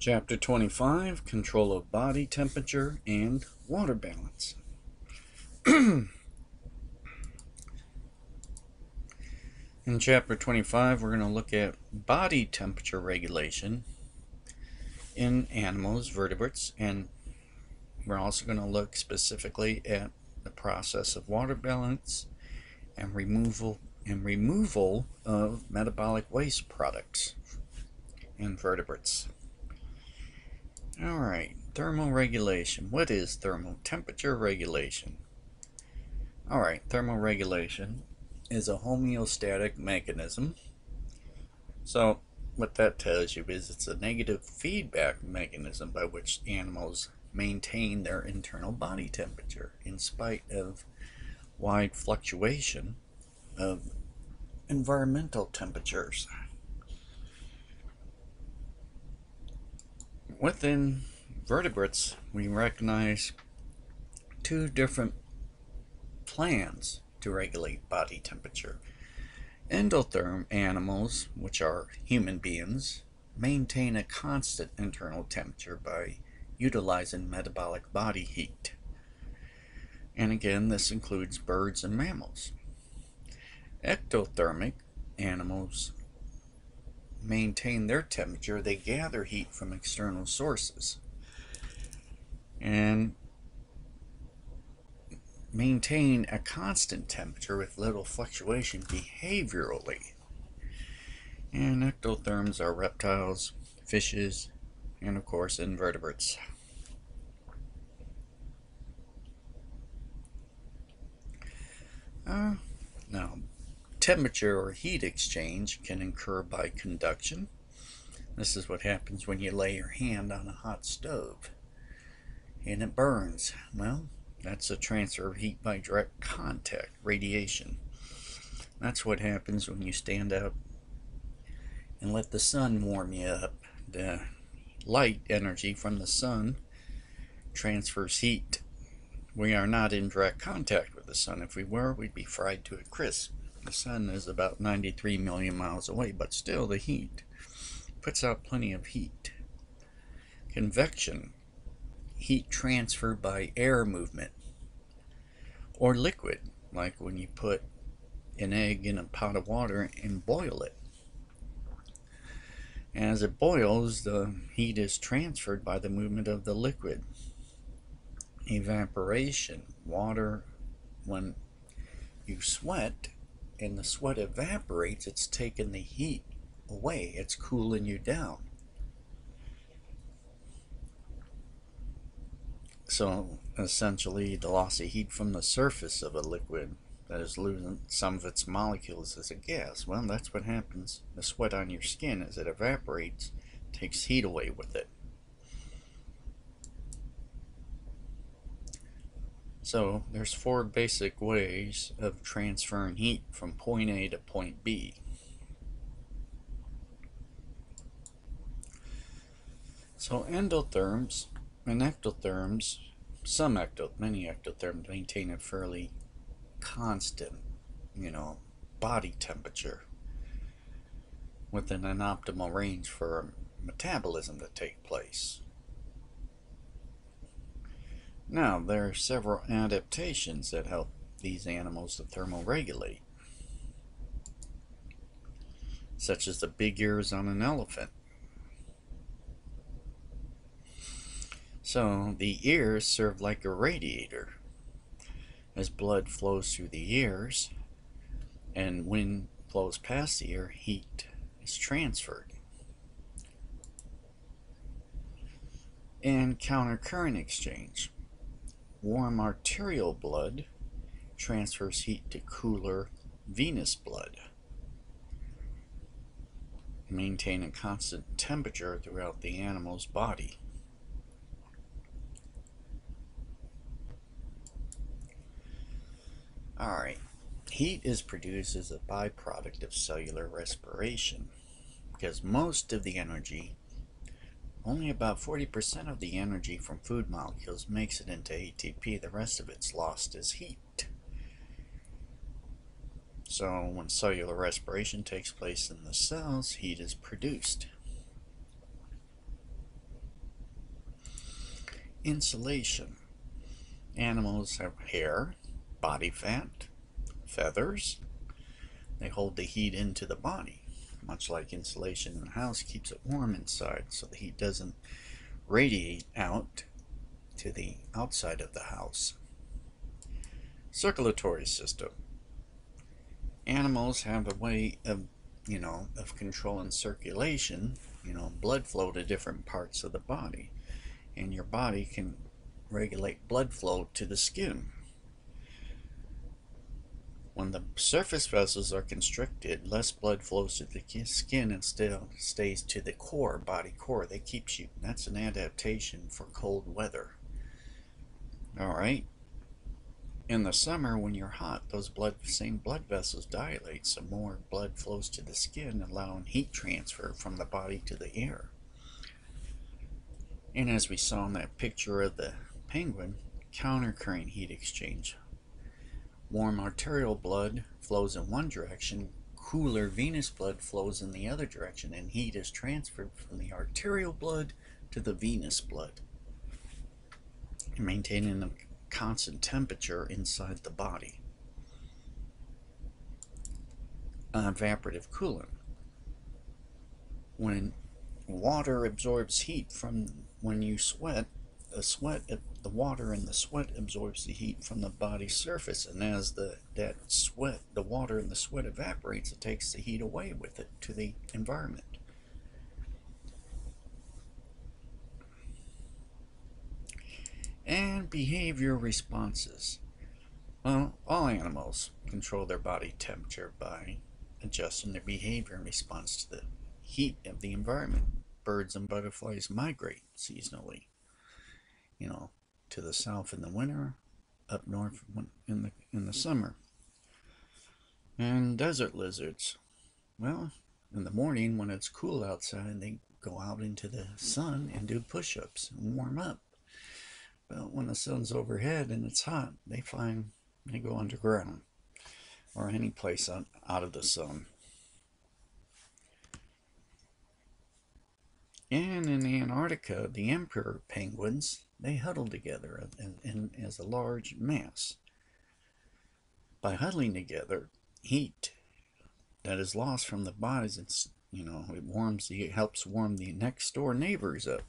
Chapter 25, Control of Body Temperature and Water Balance. In Chapter 25, we're going to look at body temperature regulation in animals, vertebrates, and we're also going to look specifically at the process of water balance and removal of metabolic waste products in vertebrates. Alright, thermal regulation. What is thermal temperature regulation? Alright, thermal regulation is a homeostatic mechanism. So what that tells you is it's a negative feedback mechanism by which animals maintain their internal body temperature in spite of wide fluctuation of environmental temperatures. Within vertebrates, we recognize two different plans to regulate body temperature. Endotherm animals, which are human beings, maintain a constant internal temperature by utilizing metabolic body heat. And again, this includes birds and mammals. Ectothermic animals maintain their temperature. They gather heat from external sources and maintain a constant temperature with little fluctuation behaviorally. And ectotherms are reptiles, fishes, and of course invertebrates. Now, temperature or heat exchange can occur by conduction. This is what happens when you lay your hand on a hot stove and it burns. Well, that's a transfer of heat by direct contact, radiation. That's what happens when you stand up and let the sun warm you up. The light energy from the sun transfers heat. We are not in direct contact with the sun. If we were, we'd be fried to a crisp. The sun is about 93 million miles away, but still the heat puts out plenty of heat. Convection, heat transferred by air movement, or liquid, like when you put an egg in a pot of water and boil it. As it boils, the heat is transferred by the movement of the liquid. Evaporation, water, when you sweat and the sweat evaporates, it's taking the heat away, it's cooling you down. So essentially, the loss of heat from the surface of a liquid that is losing some of its molecules as a gas. Well, that's what happens. The sweat on your skin, as it evaporates, takes heat away with it. So there's four basic ways of transferring heat from point A to point B. So endotherms and ectotherms, many ectotherms maintain a fairly constant, body temperature within an optimal range for metabolism to take place. Now, there are several adaptations that help these animals to thermoregulate, such as the big ears on an elephant. So, the ears serve like a radiator. As blood flows through the ears and wind flows past the ear, heat is transferred. And countercurrent exchange. Warm arterial blood transfers heat to cooler venous blood. Maintain a constant temperature throughout the animal's body. Alright, heat is produced as a byproduct of cellular respiration because most of the energy, only about 40% of the energy from food molecules makes it into ATP. The rest of it's lost as heat. So when cellular respiration takes place in the cells, heat is produced. insulation. Animals have hair, body fat, feathers. They hold the heat into the body, much like insulation in a house keeps it warm inside so the heat doesn't radiate out to the outside of the house. Circulatory system. Animals have a way of controlling circulation, blood flow to different parts of the body. And your body can regulate blood flow to the skin. When the surface vessels are constricted, less blood flows to the skin, instead stays to the core, body core. That keeps you, that's an adaptation for cold weather. Alright? In the summer, when you're hot, those same blood vessels dilate, so more blood flows to the skin, allowing heat transfer from the body to the air. And as we saw in that picture of the penguin, countercurrent heat exchange. Warm arterial blood flows in one direction, cooler venous blood flows in the other direction, and heat is transferred from the arterial blood to the venous blood, maintaining a constant temperature inside the body. Evaporative cooling. When water absorbs heat from when you sweat, the water in the sweat absorbs the heat from the body's surface, and as the water in the sweat evaporates, it takes the heat away with it to the environment. And behavior responses. Well, all animals control their body temperature by adjusting their behavior in response to the heat of the environment. Birds and butterflies migrate seasonally, to the south in the winter, up north in the summer. And desert lizards, well, in the morning when it's cool outside, they go out into the sun and do push-ups and warm up. But when the sun's overhead and it's hot, they go underground or any place out of the sun. And in Antarctica, the emperor penguins, they huddle together as a large mass. By huddling together, heat that is lost from the bodies, it helps warm the next door neighbors up.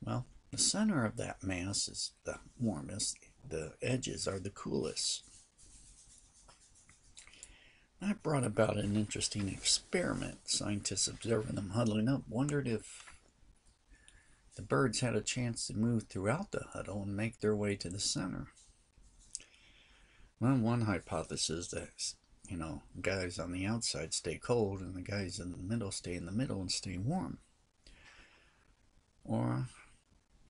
Well, the center of that mass is the warmest. The edges are the coolest. That brought about an interesting experiment. Scientists observing them huddling up wondered if the birds had a chance to move throughout the huddle and make their way to the center. Well, one hypothesis that, guys on the outside stay cold and the guys in the middle stay in the middle and stay warm. Or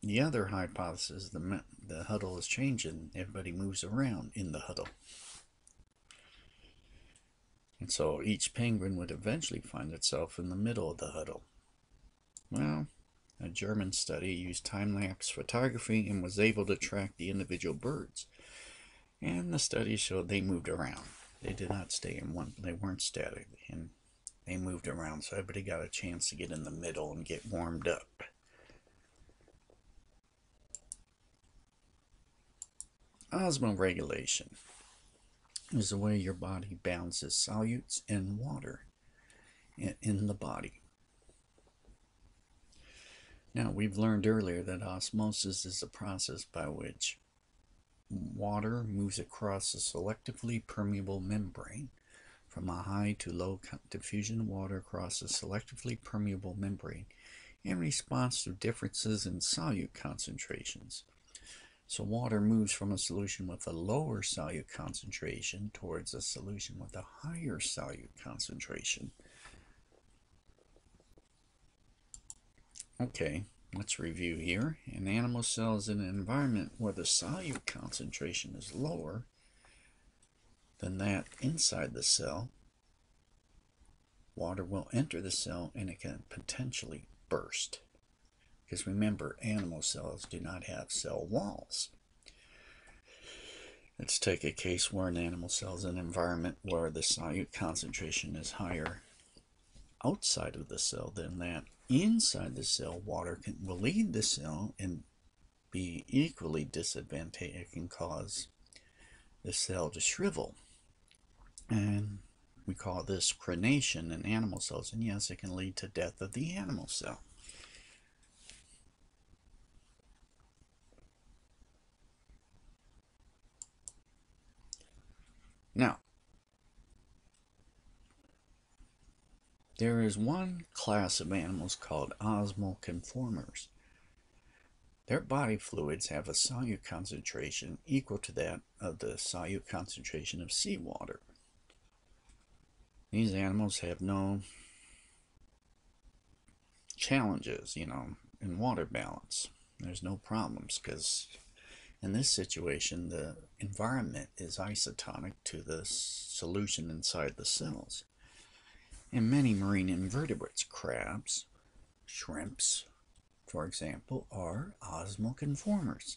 the other hypothesis, the huddle is changing. Everybody moves around in the huddle. And so each penguin would eventually find itself in the middle of the huddle. Well, a German study used time-lapse photography and was able to track the individual birds. And the study showed they moved around. They did not stay in one, they weren't static, and they moved around, so everybody got a chance to get in the middle and get warmed up. Osmoregulation is the way your body balances solutes and water in the body. Now, we've learned earlier that osmosis is a process by which water moves across a selectively permeable membrane. From a high to low diffusion water across a selectively permeable membrane in response to differences in solute concentrations. So water moves from a solution with a lower solute concentration towards a solution with a higher solute concentration. Okay, let's review here. In animal cells in an environment where the solute concentration is lower than that inside the cell, water will enter the cell and it can potentially burst. Because remember, animal cells do not have cell walls. Let's take a case where an animal cell is in an environment where the solute concentration is higher outside of the cell than that inside the cell. Water will leave the cell and be equally disadvantageous. It can cause the cell to shrivel, and we call this crenation in animal cells, and yes, it can lead to death of the animal cell. Now, there is one class of animals called osmoconformers. Conformers. Their body fluids have a solute concentration equal to that of the solute concentration of seawater. These animals have no challenges, in water balance. There's no problems because in this situation, the environment is isotonic to the solution inside the cells. And many marine invertebrates, crabs, shrimps, for example, are osmoconformers.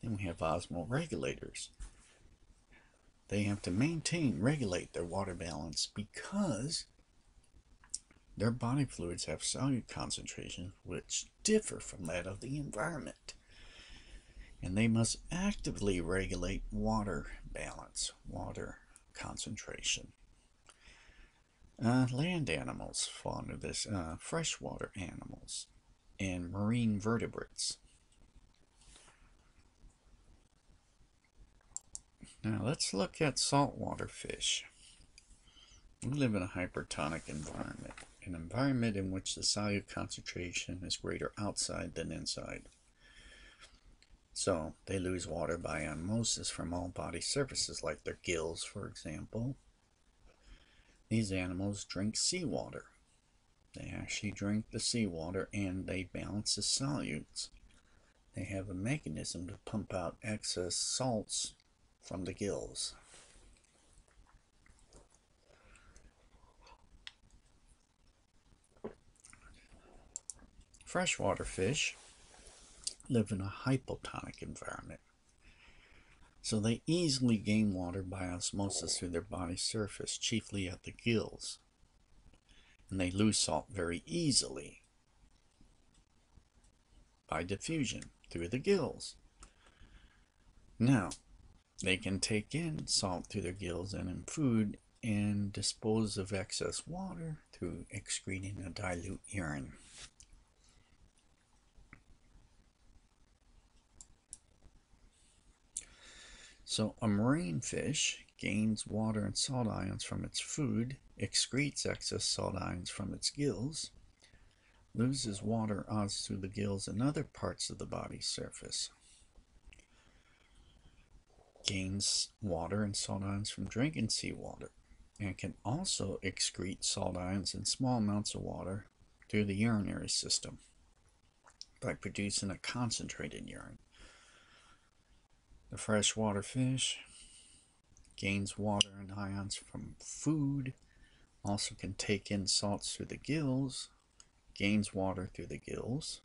Then we have osmoregulators. They have to regulate their water balance because their body fluids have solute concentrations which differ from that of the environment. And they must actively regulate water balance, water concentration. Land animals fall under this, freshwater animals, and marine vertebrates. Now let's look at saltwater fish. We live in a hypertonic environment, an environment in which the solute concentration is greater outside than inside. So they lose water by osmosis from all body surfaces, like their gills, for example. These animals drink seawater. They actually drink the seawater and they balance the solutes. They have a mechanism to pump out excess salts from the gills. Freshwater fish live in a hypotonic environment, so they easily gain water by osmosis through their body surface, chiefly at the gills, and they lose salt very easily by diffusion through the gills. Now, they can take in salt through their gills and in food and dispose of excess water through excreting a dilute urine. So a marine fish gains water and salt ions from its food, excretes excess salt ions from its gills, loses water ions through the gills and other parts of the body's surface, gains water and salt ions from drinking seawater, and can also excrete salt ions in small amounts of water through the urinary system by producing a concentrated urine. The freshwater fish gains water and ions from food, also can take in salts through the gills, gains water through the gills,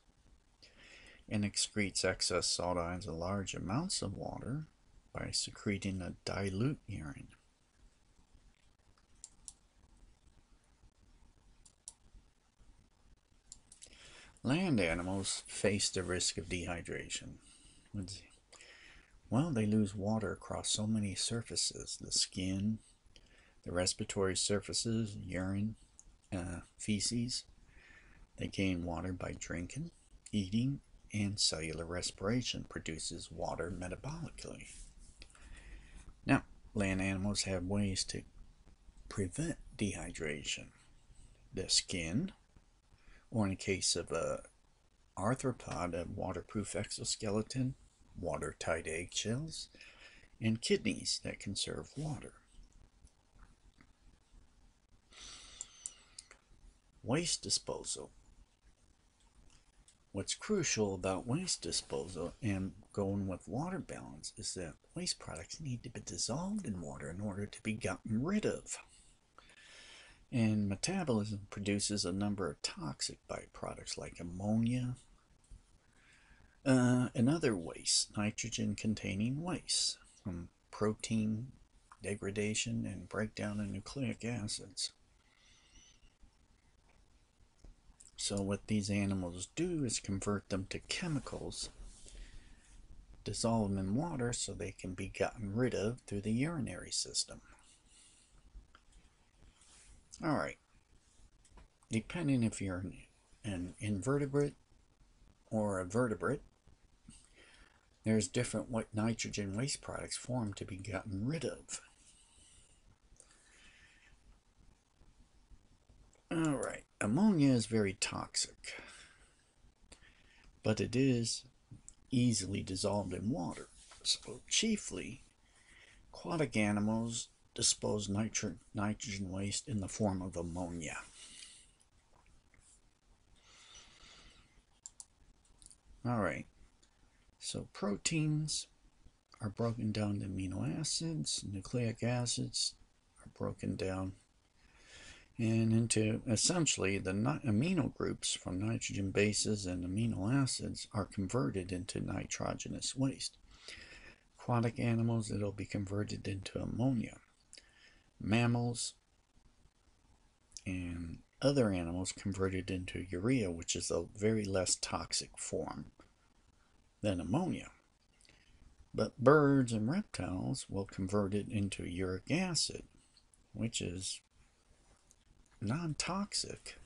and excretes excess salt ions in large amounts of water by secreting a dilute urine. Land animals face the risk of dehydration. Well, they lose water across so many surfaces: the skin, the respiratory surfaces, urine, feces. They gain water by drinking, eating, and cellular respiration produces water metabolically. Now, land animals have ways to prevent dehydration. The skin, or in the case of an arthropod, a waterproof exoskeleton, watertight eggshells, and kidneys that conserve water. Waste disposal. What's crucial about waste disposal and going with water balance is that waste products need to be dissolved in water in order to be gotten rid of. And metabolism produces a number of toxic byproducts like ammonia and other waste, nitrogen containing waste, from protein degradation and breakdown of nucleic acids. So what these animals do is convert them to chemicals, dissolve them in water so they can be gotten rid of through the urinary system. Alright, depending if you're an invertebrate or a vertebrate, there's different nitrogen waste products formed to be gotten rid of. Alright, ammonia is very toxic, but it is easily dissolved in water. So chiefly, aquatic animals dispose nitrogen waste in the form of ammonia. Alright, so proteins are broken down to amino acids, nucleic acids are broken down and into essentially the amino groups from nitrogen bases and amino acids are converted into nitrogenous waste. Aquatic animals, it'll be converted into ammonia. Mammals and other animals converted into urea, which is a very less toxic form than ammonia. But birds and reptiles will convert it into uric acid, which is non-toxic,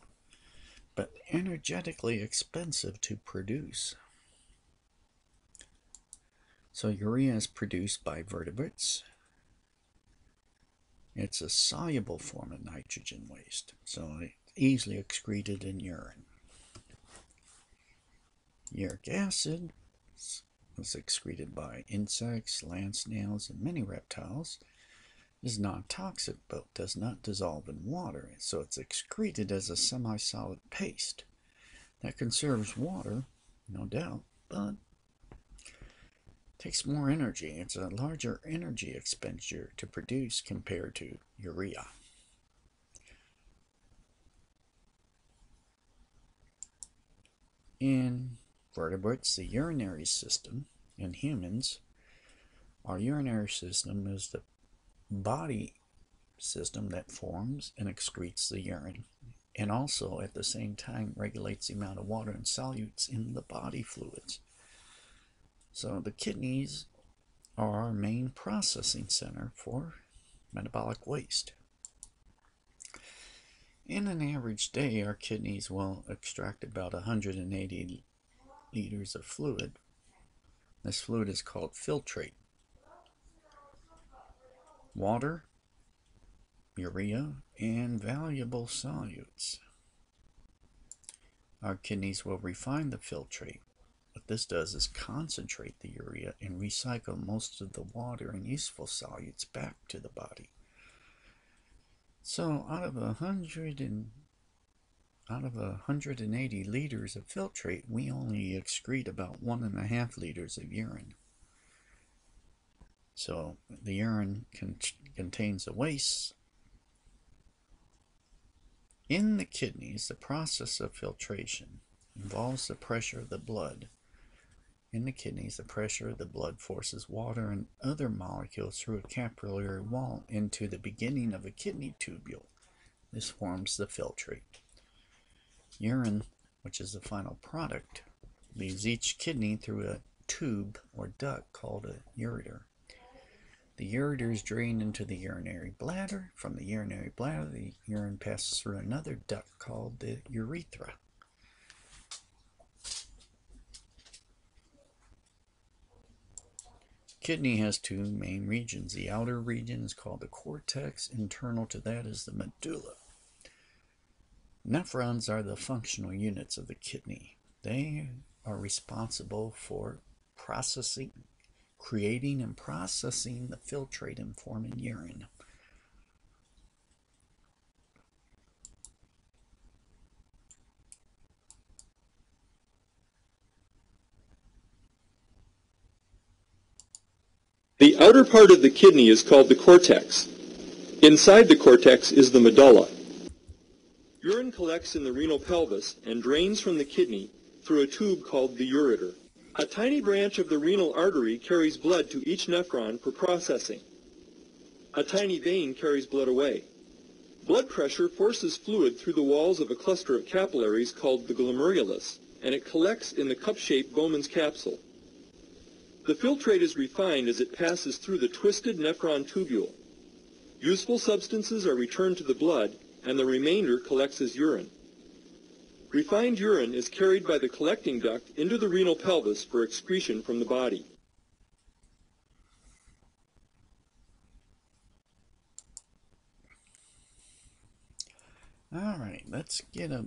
but energetically expensive to produce. So urea is produced by vertebrates. It's a soluble form of nitrogen waste, so it's easily excreted in urine. Uric acid is excreted by insects, land snails, and many reptiles. Is non-toxic but does not dissolve in water, so it's excreted as a semi-solid paste. That conserves water, no doubt, but takes more energy. It's a larger energy expenditure to produce compared to urea. In vertebrates, the urinary system, in humans, our urinary system is the body system that forms and excretes the urine, and also at the same time regulates the amount of water and solutes in the body fluids. So the kidneys are our main processing center for metabolic waste. In an average day, our kidneys will extract about 180 liters of fluid. This fluid is called filtrate. Water, urea, and valuable solutes. Our kidneys will refine the filtrate. What this does is concentrate the urea and recycle most of the water and useful solutes back to the body. So out of 180 liters of filtrate, we only excrete about 1.5 liters of urine. So the urine contains the waste. In the kidneys, the process of filtration involves the pressure of the blood. In the kidneys, the pressure of the blood forces water and other molecules through a capillary wall into the beginning of a kidney tubule. This forms the filtrate. Urine, which is the final product, leaves each kidney through a tube or duct called a ureter. The ureter is drained into the urinary bladder. From the urinary bladder, the urine passes through another duct called the urethra. Kidney has two main regions. The outer region is called the cortex. Internal to that is the medulla. Nephrons are the functional units of the kidney. They are responsible for creating and processing the filtrate and forming urine. The outer part of the kidney is called the cortex. Inside the cortex is the medulla. Urine collects in the renal pelvis and drains from the kidney through a tube called the ureter. A tiny branch of the renal artery carries blood to each nephron for processing. A tiny vein carries blood away. Blood pressure forces fluid through the walls of a cluster of capillaries called the glomerulus, and it collects in the cup-shaped Bowman's capsule. The filtrate is refined as it passes through the twisted nephron tubule. Useful substances are returned to the blood, and the remainder collects as urine. Refined urine is carried by the collecting duct into the renal pelvis for excretion from the body. All right, let's get a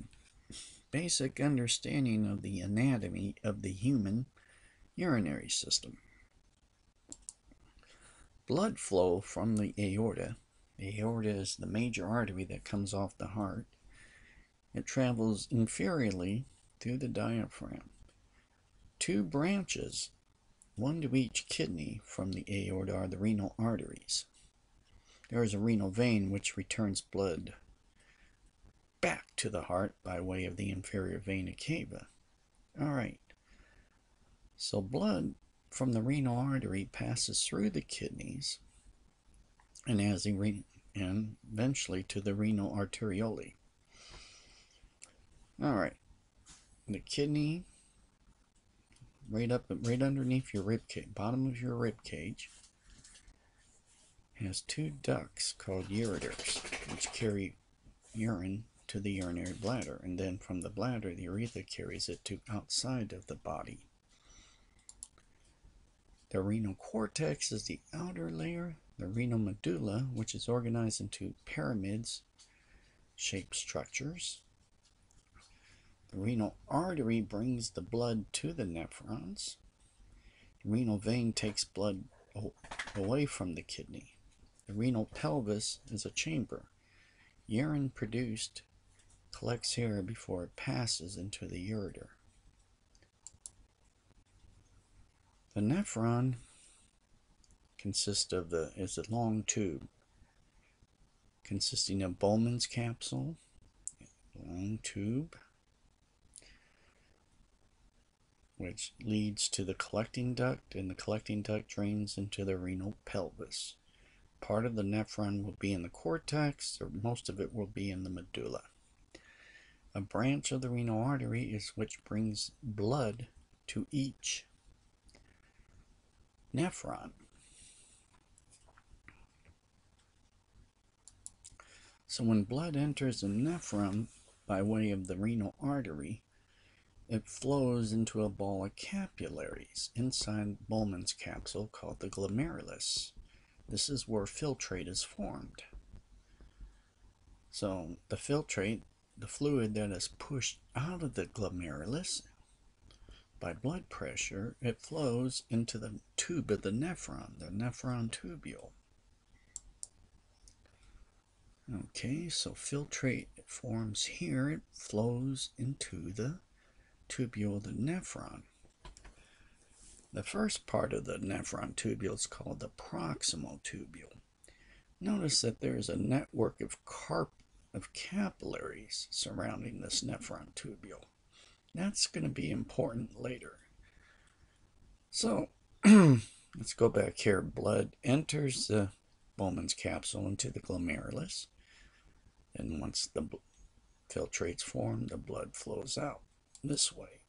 basic understanding of the anatomy of the human urinary system. Blood flow from the aorta. The aorta is the major artery that comes off the heart. It travels inferiorly through the diaphragm. Two branches, one to each kidney from the aorta, are the renal arteries. There is a renal vein which returns blood back to the heart by way of the inferior vena cava. All right. So blood from the renal artery passes through the kidneys and eventually to the renal arteriole. All right. The kidney right underneath your rib cage, bottom of your rib cage, has two ducts called ureters, which carry urine to the urinary bladder, and then from the bladder the urethra carries it to outside of the body. The renal cortex is the outer layer. The renal medulla, which is organized into pyramid-shaped structures. The renal artery brings the blood to the nephrons. The renal vein takes blood away from the kidney. The renal pelvis is a chamber. Urine produced collects here before it passes into the ureter. The nephron consists of is a long tube consisting of Bowman's capsule, long tube, which leads to the collecting duct, and the collecting duct drains into the renal pelvis. Part of the nephron will be in the cortex, or most of it will be in the medulla. A branch of the renal artery is which brings blood to each nephron. So when blood enters the nephron by way of the renal artery, it flows into a ball of capillaries inside Bowman's capsule called the glomerulus. This is where filtrate is formed. So the filtrate, the fluid that is pushed out of the glomerulus by blood pressure, it flows into the tube of the nephron tubule. Okay, so filtrate forms here, it flows into the tubule of the nephron. The first part of the nephron tubule is called the proximal tubule. Notice that there is a network of capillaries surrounding this nephron tubule. That's going to be important later. So, let's go back here. Blood enters the Bowman's capsule into the glomerulus. And once the filtrates form, the blood flows out this way.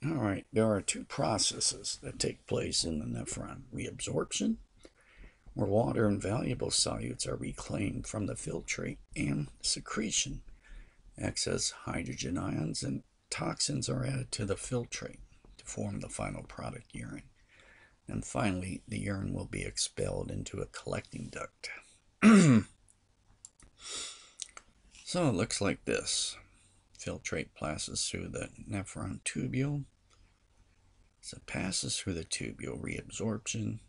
All right, there are two processes that take place in the nephron. Reabsorption, where water and valuable solutes are reclaimed from the filtrate, and secretion, excess hydrogen ions and toxins are added to the filtrate to form the final product, urine. And finally, the urine will be expelled into a collecting duct. So it looks like this. Filtrate passes through the nephron tubule. As it passes through the tubule, reabsorption,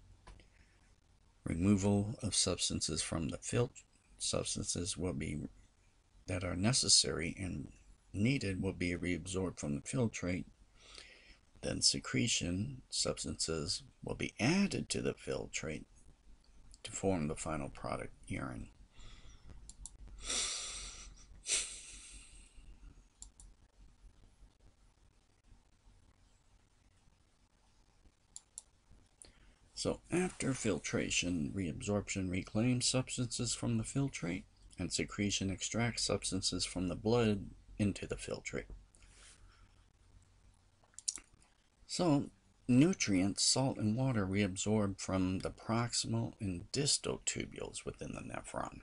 removal of substances from the substances will be that are necessary and needed will be reabsorbed from the filtrate. Then secretion, substances will be added to the filtrate to form the final product, urine. So after filtration, reabsorption reclaims substances from the filtrate, and secretion extracts substances from the blood into the filtrate. So nutrients, salt, and water reabsorb from the proximal and distal tubules within the nephron.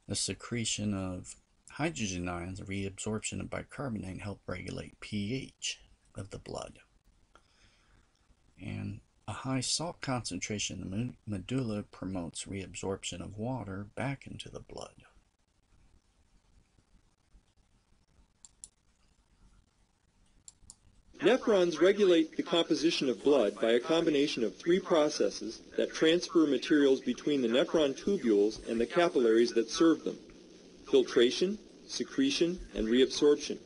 The secretion of hydrogen ions, reabsorption of bicarbonate help regulate pH of the blood. And a high salt concentration in the medulla promotes reabsorption of water back into the blood. Nephrons regulate the composition of blood by a combination of three processes that transfer materials between the nephron tubules and the capillaries that serve them: filtration, secretion, and reabsorption.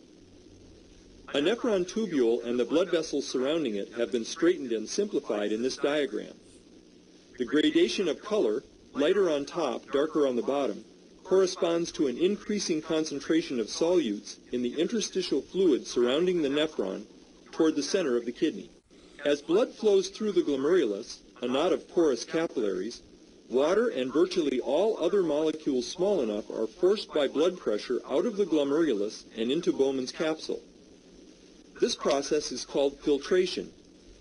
A nephron tubule and the blood vessels surrounding it have been straightened and simplified in this diagram. The gradation of color, lighter on top, darker on the bottom, corresponds to an increasing concentration of solutes in the interstitial fluid surrounding the nephron toward the center of the kidney. As blood flows through the glomerulus, a knot of porous capillaries, water and virtually all other molecules small enough are forced by blood pressure out of the glomerulus and into Bowman's capsule. This process is called filtration,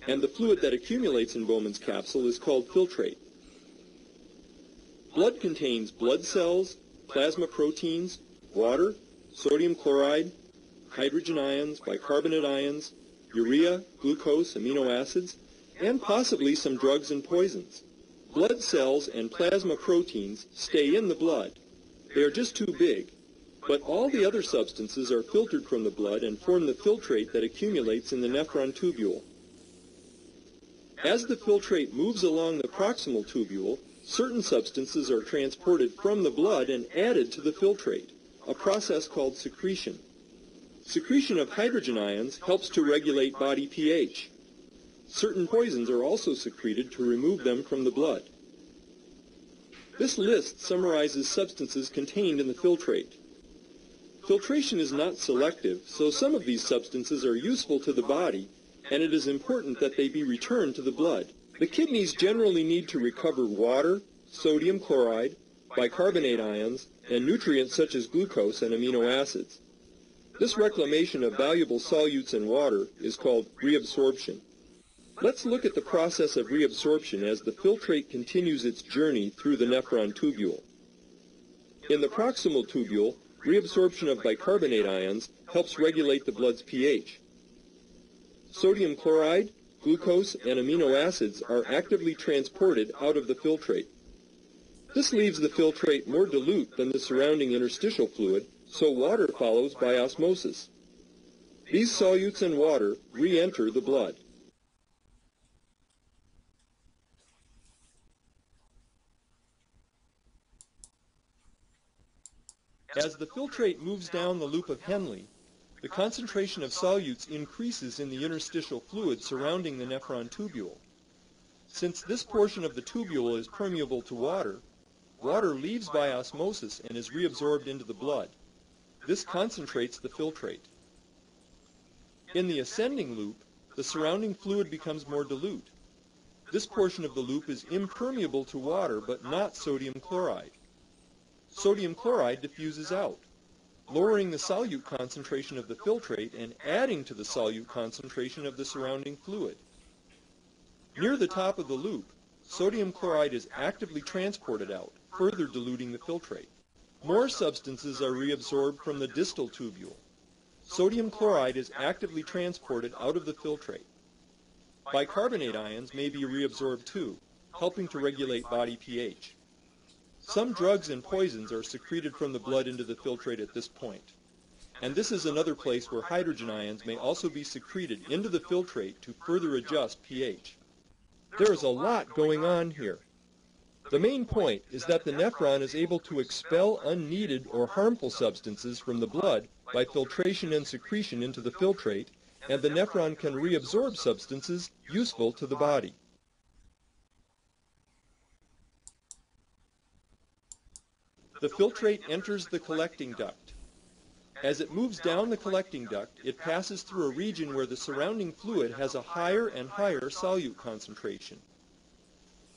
and the fluid that accumulates in Bowman's capsule is called filtrate. Blood contains blood cells, plasma proteins, water, sodium chloride, hydrogen ions, bicarbonate ions, urea, glucose, amino acids, and possibly some drugs and poisons. Blood cells and plasma proteins stay in the blood. They are just too big, but all the other substances are filtered from the blood and form the filtrate that accumulates in the nephron tubule. As the filtrate moves along the proximal tubule, certain substances are transported from the blood and added to the filtrate, a process called secretion. Secretion of hydrogen ions helps to regulate body pH. Certain poisons are also secreted to remove them from the blood. This list summarizes substances contained in the filtrate. Filtration is not selective, so some of these substances are useful to the body, and it is important that they be returned to the blood. The kidneys generally need to recover water, sodium chloride, bicarbonate ions, and nutrients such as glucose and amino acids. This reclamation of valuable solutes in water is called reabsorption. Let's look at the process of reabsorption as the filtrate continues its journey through the nephron tubule. In the proximal tubule, reabsorption of bicarbonate ions helps regulate the blood's pH. Sodium chloride, glucose, and amino acids are actively transported out of the filtrate. This leaves the filtrate more dilute than the surrounding interstitial fluid, so water follows by osmosis. These solutes and water re-enter the blood. As the filtrate moves down the loop of Henle, the concentration of solutes increases in the interstitial fluid surrounding the nephron tubule. Since this portion of the tubule is permeable to water, water leaves by osmosis and is reabsorbed into the blood. This concentrates the filtrate. In the ascending loop, the surrounding fluid becomes more dilute. This portion of the loop is impermeable to water but not sodium chloride. Sodium chloride diffuses out, lowering the solute concentration of the filtrate and adding to the solute concentration of the surrounding fluid. Near the top of the loop, sodium chloride is actively transported out, further diluting the filtrate. More substances are reabsorbed from the distal tubule. Sodium chloride is actively transported out of the filtrate. Bicarbonate ions may be reabsorbed too, helping to regulate body pH. Some drugs and poisons are secreted from the blood into the filtrate at this point. And this is another place where hydrogen ions may also be secreted into the filtrate to further adjust pH. There is a lot going on here. The main point is that the nephron is able to expel unneeded or harmful substances from the blood by filtration and secretion into the filtrate, and the nephron can reabsorb substances useful to the body. The filtrate enters the collecting duct. As it moves down the collecting duct, it passes through a region where the surrounding fluid has a higher and higher solute concentration.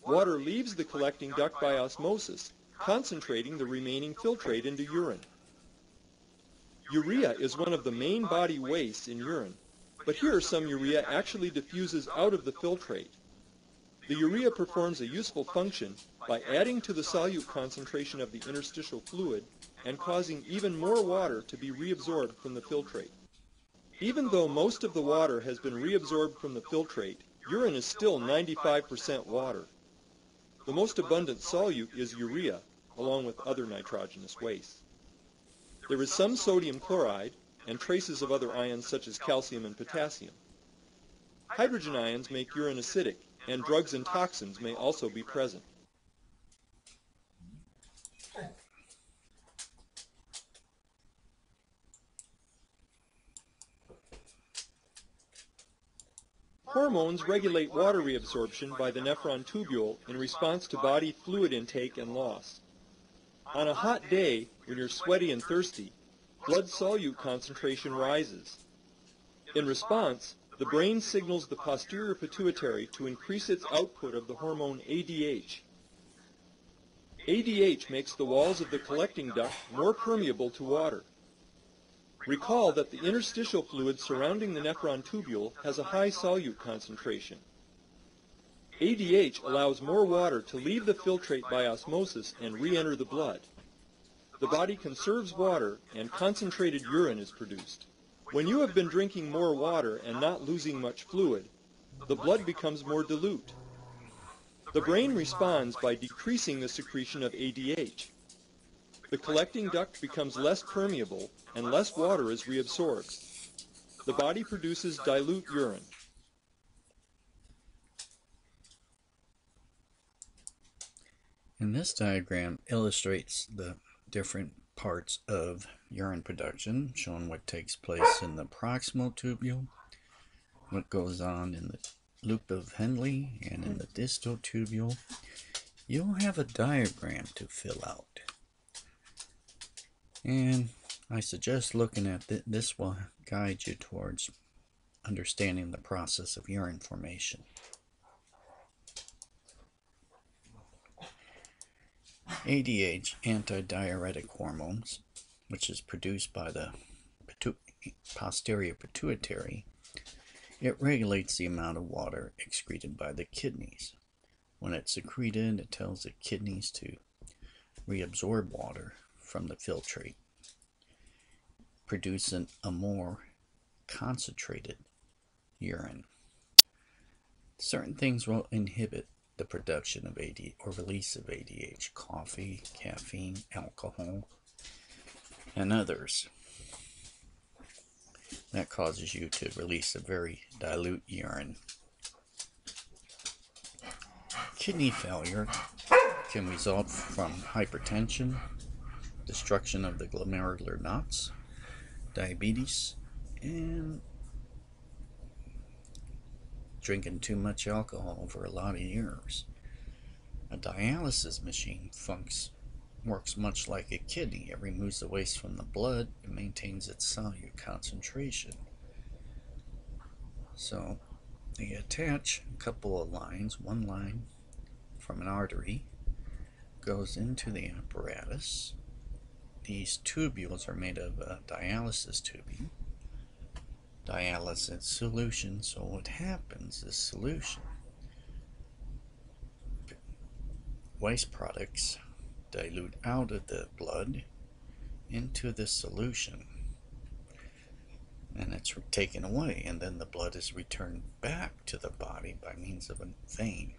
Water leaves the collecting duct by osmosis, concentrating the remaining filtrate into urine. Urea is one of the main body wastes in urine, but here some urea actually diffuses out of the filtrate. The urea performs a useful function by adding to the solute concentration of the interstitial fluid and causing even more water to be reabsorbed from the filtrate. Even though most of the water has been reabsorbed from the filtrate, urine is still 95% water. The most abundant solute is urea, along with other nitrogenous wastes. There is some sodium chloride and traces of other ions such as calcium and potassium. Hydrogen ions make urine acidic, and drugs and toxins may also be present. Hormones regulate water reabsorption by the nephron tubule in response to body fluid intake and loss. On a hot day, when you're sweaty and thirsty, blood solute concentration rises. In response, the brain signals the posterior pituitary to increase its output of the hormone ADH. ADH makes the walls of the collecting duct more permeable to water. Recall that the interstitial fluid surrounding the nephron tubule has a high solute concentration. ADH allows more water to leave the filtrate by osmosis and re-enter the blood. The body conserves water and concentrated urine is produced. When you have been drinking more water and not losing much fluid, the blood becomes more dilute. The brain responds by decreasing the secretion of ADH. The collecting duct becomes less permeable and less water is reabsorbed. The body produces dilute urine. And this diagram illustrates the different parts of urine production, showing what takes place in the proximal tubule, what goes on in the loop of Henle, and in the distal tubule. You'll have a diagram to fill out. And I suggest looking at this will guide you towards understanding the process of urine formation. ADH, antidiuretic hormones, which is produced by the posterior pituitary, it regulates the amount of water excreted by the kidneys. When it's secreted, it tells the kidneys to reabsorb water from the filtrate, producing a more concentrated urine. Certain things will inhibit the production of ADH or release of ADH: coffee, caffeine, alcohol, and others. That causes you to release a very dilute urine. Kidney failure can result from hypertension, destruction of the glomerular knots, diabetes, and drinking too much alcohol over a lot of years. A dialysis machine works much like a kidney. It removes the waste from the blood and maintains its solute concentration. So they attach a couple of lines. One line from an artery goes into the apparatus. These tubules are made of dialysis tubing, dialysis solution. So what happens is solution, waste products dilute out of the blood into the solution, and it's taken away, and then the blood is returned back to the body by means of a vein.